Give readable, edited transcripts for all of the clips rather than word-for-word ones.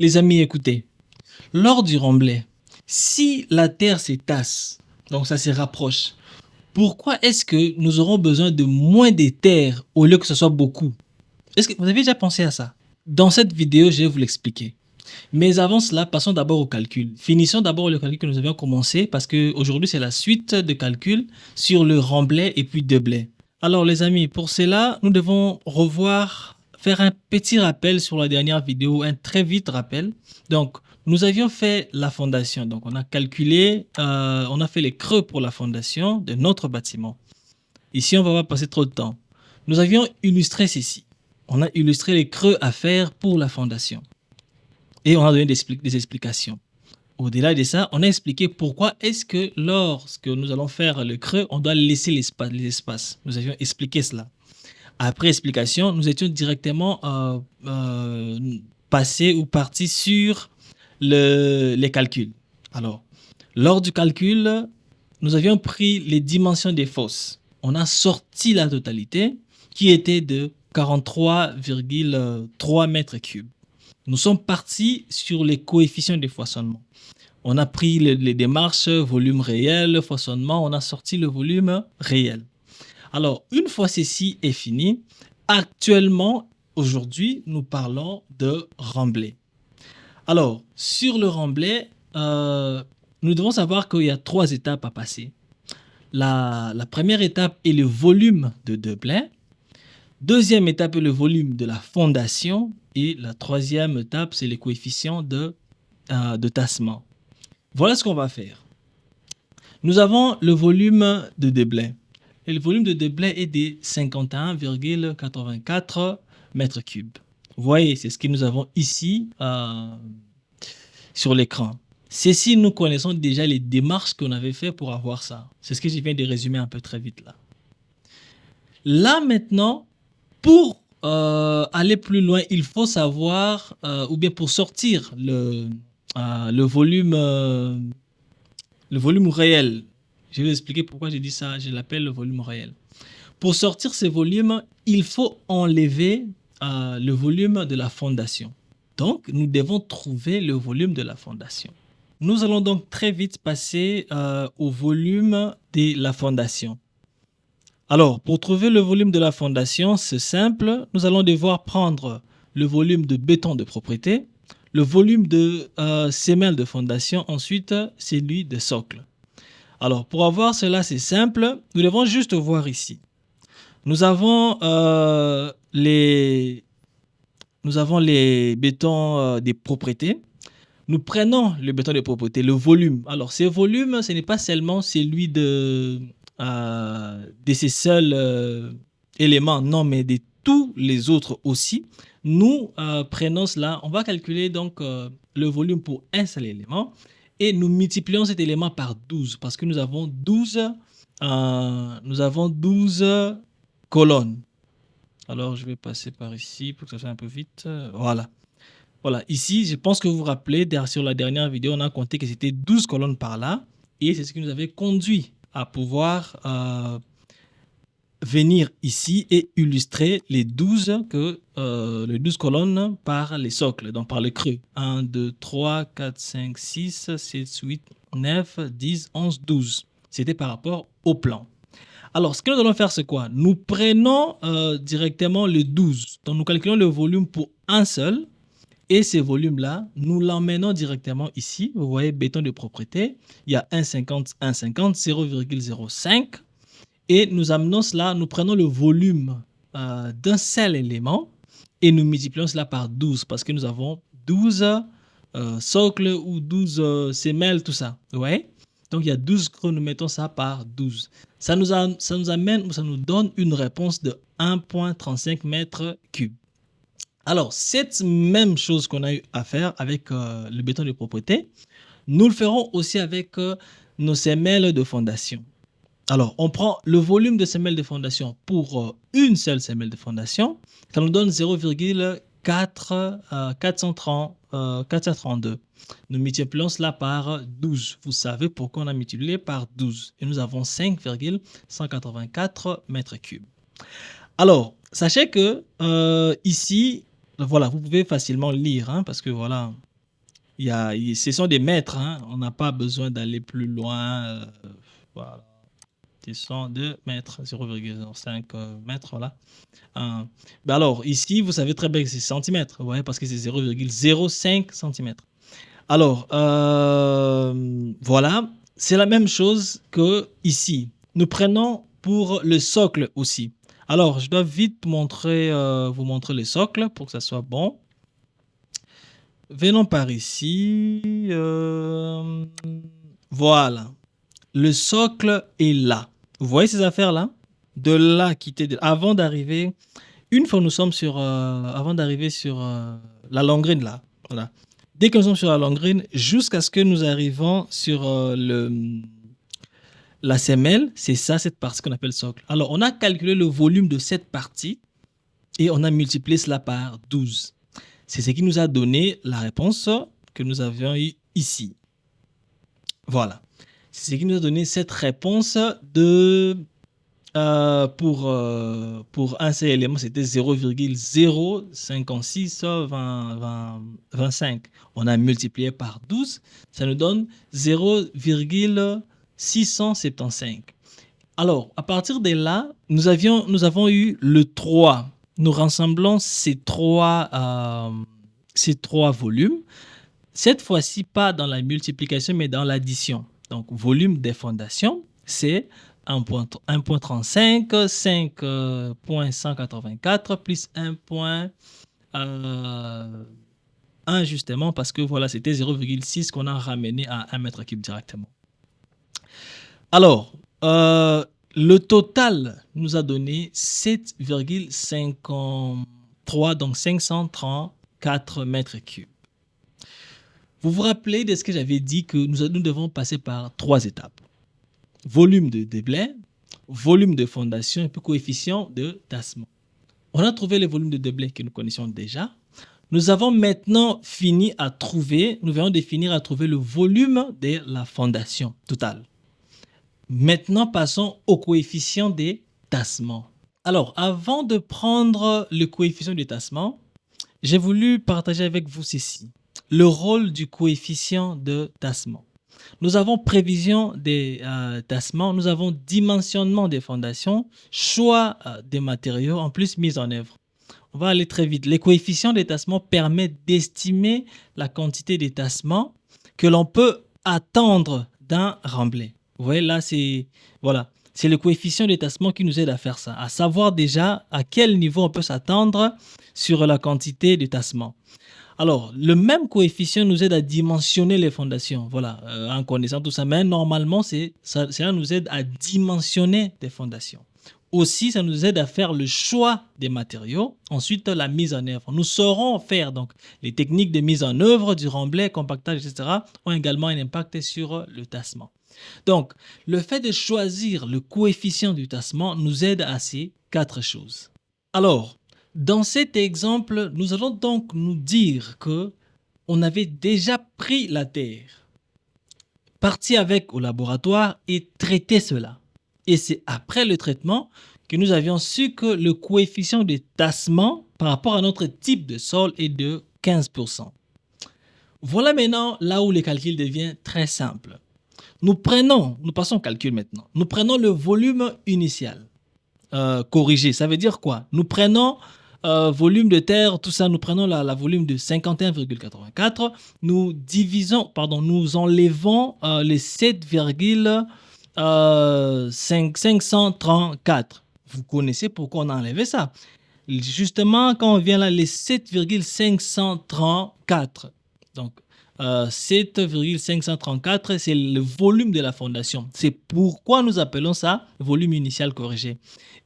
Les amis, écoutez, lors du remblai, si la Terre s'étasse, donc ça se rapproche, pourquoi est-ce que nous aurons besoin de moins de terre au lieu que ce soit beaucoup? Est-ce que vous avez déjà pensé à ça? Dans cette vidéo, je vais vous l'expliquer. Mais avant cela, passons d'abord au calcul. Finissons d'abord le calcul que nous avions commencé parce qu'aujourd'hui, c'est la suite de calcul sur le remblai et puis Deblay. Alors les amis, pour cela, nous devons faire un petit rappel sur la dernière vidéo, un très vite rappel. Donc, nous avions fait la fondation. Donc, on a calculé, on a fait les creux pour la fondation de notre bâtiment. Ici, on ne va pas passer trop de temps. Nous avions illustré ceci. On a illustré les creux à faire pour la fondation. Et on a donné des explications. Au-delà de ça, on a expliqué pourquoi est-ce que lorsque nous allons faire le creux, on doit laisser les espaces. Nous avions expliqué cela. Après explication, nous étions directement passés ou partis sur les calculs. Alors, lors du calcul, nous avions pris les dimensions des fosses. On a sorti la totalité qui était de 43,3 mètres cubes. Nous sommes partis sur les coefficients de foisonnement. On a pris les démarches, volume réel, foisonnement, on a sorti le volume réel. Alors, une fois ceci est fini, actuellement, aujourd'hui, nous parlons de remblai. Alors, sur le remblai, nous devons savoir qu'il y a 3 étapes à passer. La première étape est le volume de Deblay. Deuxième étape est le volume de la fondation. Et la troisième étape, c'est les coefficients de tassement. Voilà ce qu'on va faire. Nous avons le volume de Deblay. Et le volume de Deblay est de 51,84 mètres cubes. Vous voyez, c'est ce que nous avons ici sur l'écran. Ceci, nous connaissons déjà les démarches qu'on avait fait pour avoir ça. C'est ce que je viens de résumer un peu très vite là. Là maintenant, pour aller plus loin, il faut savoir, ou bien pour sortir le volume réel. Je vais vous expliquer pourquoi j'ai dit ça, je l'appelle le volume réel. Pour sortir ce volume, il faut enlever le volume de la fondation. Donc, nous devons trouver le volume de la fondation. Nous allons donc très vite passer au volume de la fondation. Alors, pour trouver le volume de la fondation, c'est simple. Nous allons devoir prendre le volume de béton de propriété, le volume de semelle de fondation, ensuite celui de socle. Alors, pour avoir cela, c'est simple. Nous devons juste voir ici. Nous avons les bétons des propriétés. Nous prenons le béton de propriété, le volume. Alors, ce volume, ce n'est pas seulement celui de ces seuls éléments, non, mais de tous les autres aussi. Nous prenons cela, on va calculer donc le volume pour un seul élément et nous multiplions cet élément par 12 parce que nous avons 12 colonnes. Alors, je vais passer par ici pour que ça soit un peu vite. Voilà. Voilà, ici, je pense que vous vous rappelez, sur la dernière vidéo, on a compté que c'était 12 colonnes par là. Et c'est ce qui nous avait conduit à pouvoir venir ici et illustrer les 12 colonnes par les socles, donc par les creux. 1, 2, 3, 4, 5, 6, 7, 8, 9, 10, 11, 12. C'était par rapport au plan. Alors, ce que nous allons faire, c'est quoi? Nous prenons directement le 12. Donc, nous calculons le volume pour un seul. Et ce volume-là, nous l'emmenons directement ici. Vous voyez, béton de propriété. Il y a 1,50, 1,50, 0,05. Et nous amenons cela, nous prenons le volume d'un seul élément et nous multiplions cela par 12 parce que nous avons 12 socles ou 12 semelles, tout ça. Vous voyez? Donc, il y a 12 creux, nous mettons ça par 12. Ça nous donne une réponse de 1,35 mètres cubes. Alors, cette même chose qu'on a eu à faire avec le béton de propriété, nous le ferons aussi avec nos semelles de fondation. Alors, on prend le volume de semelles de fondation pour une seule semelle de fondation. Ça nous donne 0,432. Nous multiplions cela par 12. Vous savez pourquoi on a multiplié par 12. Et nous avons 5,184 mètres cubes. Alors, sachez que ici, voilà, vous pouvez facilement lire, hein, parce que voilà, Ce sont des mètres, hein. On n'a pas besoin d'aller plus loin. Voilà. Ce sont 2 mètres, 0,05 mètres, voilà. Ben alors, ici, vous savez très bien que c'est centimètres, vous voyez, parce que c'est 0,05 centimètres. Alors, voilà, c'est la même chose que ici. Nous prenons pour le socle aussi. Alors, je dois vite vous montrer le socle pour que ça soit bon. Venons par ici. Voilà. Le socle est là. Vous voyez ces affaires-là? De là, avant d'arriver, une fois nous sommes avant d'arriver sur la longrine là, voilà. Dès que nous sommes sur la longrine, jusqu'à ce que nous arrivons sur la semelle, c'est ça, cette partie qu'on appelle socle. Alors, on a calculé le volume de cette partie et on a multiplié cela par 12. C'est ce qui nous a donné la réponse que nous avions eue ici. Voilà. C'est ce qui nous a donné cette réponse pour un seul élément, c'était 0,05625. On a multiplié par 12, ça nous donne 0,675. Alors, à partir de là, nous avons eu le 3. Nous rassemblons ces trois volumes. Cette fois-ci, pas dans la multiplication, mais dans l'addition. Donc, volume des fondations, c'est 1.35, 5.184 plus 1 justement parce que voilà, c'était 0,6 qu'on a ramené à 1 mètre cube directement. Alors, le total nous a donné 7,53, donc 534 mètres cubes. Vous vous rappelez de ce que j'avais dit que nous devons passer par 3 étapes. Volume de déblai, volume de fondation et puis coefficient de tassement. On a trouvé le volume de déblai que nous connaissions déjà. Nous avons maintenant fini à trouver, nous venons de finir à trouver le volume de la fondation totale. Maintenant, passons au coefficient des tassements. Alors, avant de prendre le coefficient des tassements, j'ai voulu partager avec vous ceci. Le rôle du coefficient de tassement. Nous avons prévision des tassements, nous avons dimensionnement des fondations, choix des matériaux, en plus mise en œuvre. On va aller très vite. Les coefficients des tassements permettent d'estimer la quantité des tassements que l'on peut attendre d'un remblai. Vous voyez là, c'est le coefficient des tassements qui nous aide à faire ça, à savoir déjà à quel niveau on peut s'attendre sur la quantité de tassements. Alors, le même coefficient nous aide à dimensionner les fondations. Voilà, en connaissant tout ça. Mais normalement, ça nous aide à dimensionner des fondations. Aussi, ça nous aide à faire le choix des matériaux. Ensuite, la mise en œuvre. Nous saurons faire donc les techniques de mise en œuvre du remblai, compactage, etc. ont également un impact sur le tassement. Donc, le fait de choisir le coefficient du tassement nous aide à ces 4 choses. Alors, dans cet exemple, nous allons donc nous dire que on avait déjà pris la terre, parti avec au laboratoire et traité cela. Et c'est après le traitement que nous avions su que le coefficient de tassement par rapport à notre type de sol est de 15%. Voilà maintenant là où le calcul devient très simple. Nous passons au calcul maintenant. Nous prenons le volume initial corrigé. Ça veut dire quoi? Nous prenons volume de terre, tout ça, nous prenons la volume de 51,84. Nous enlevons les 7,534. Vous connaissez pourquoi on a enlevé ça? Justement, quand on vient là, les 7,534. Donc, 7,534, c'est le volume de la fondation. C'est pourquoi nous appelons ça volume initial corrigé.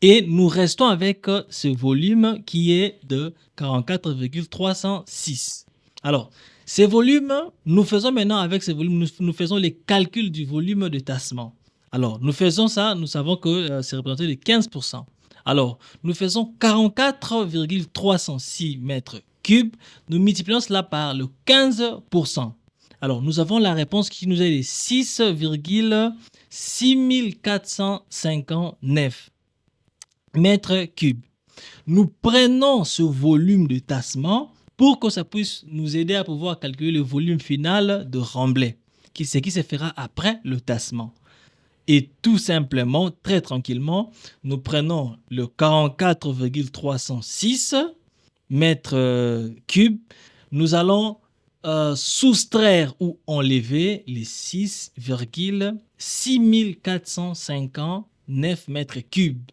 Et nous restons avec ce volume qui est de 44,306. Alors, ces volumes, nous faisons maintenant avec ces volumes, nous faisons les calculs du volume de tassement. Alors, nous faisons ça, nous savons que c'est représenté de 15%. Alors, nous faisons 44,306 mètres cubes. Nous multiplions cela par le 15%. Alors, nous avons la réponse qui nous est de 6,6459 mètres cubes. Nous prenons ce volume de tassement pour que ça puisse nous aider à pouvoir calculer le volume final de remblai, ce qui se fera après le tassement. Et tout simplement, très tranquillement, nous prenons le 44,306 mètres cubes. Nous allons soustraire ou enlever les 6,6459 mètres cubes.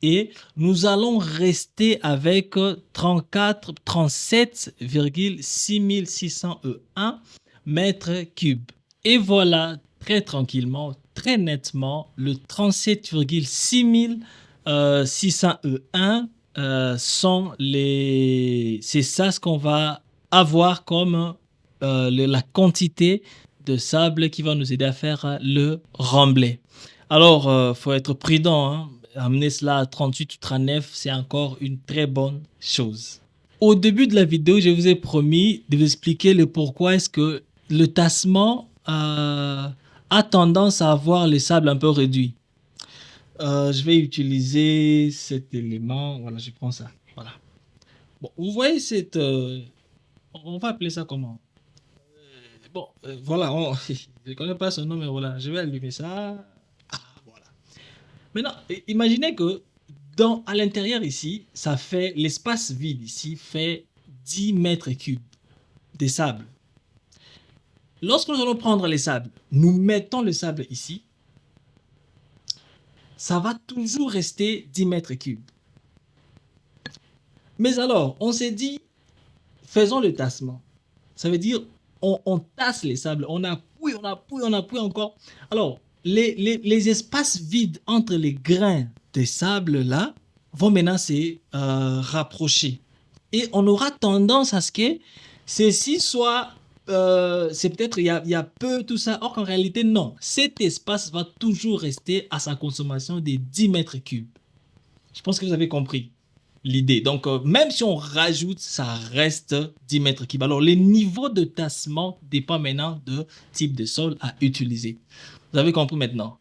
Et nous allons rester avec 37,6601 mètres cubes. Et voilà, très tranquillement, très nettement, le 37,6601 c'est ça ce qu'on va avoir comme la quantité de sable qui va nous aider à faire le remblai. Alors, faut être prudent, hein. Amener cela à 38 ou 39, c'est encore une très bonne chose. Au début de la vidéo, je vous ai promis de vous expliquer le pourquoi est-ce que le tassement a tendance à avoir le sable un peu réduit. Je vais utiliser cet élément. Voilà, je prends ça. Voilà. Bon, vous voyez cette... on va appeler ça comment? Voilà. Je ne connais pas son nom, mais voilà. Je vais allumer ça. Voilà. Maintenant, imaginez que à l'intérieur ici, ça fait... L'espace vide ici fait 10 mètres cubes de sable. Lorsque nous allons prendre les sables, nous mettons le sable ici, ça va toujours rester 10 mètres cubes. Mais alors, on s'est dit, faisons le tassement. Ça veut dire, on tasse les sables, on appuie encore. Alors, les espaces vides entre les grains de sable là vont maintenant se rapprocher. Et on aura tendance à ce que ceci soit... c'est peut-être il y a peu tout ça, or qu'en réalité non, cet espace va toujours rester à sa consommation des 10 mètres cubes. Je pense que vous avez compris l'idée. Donc même si on rajoute, ça reste 10 mètres cubes. Alors les niveaux de tassement dépendent maintenant du type de sol à utiliser. Vous avez compris maintenant.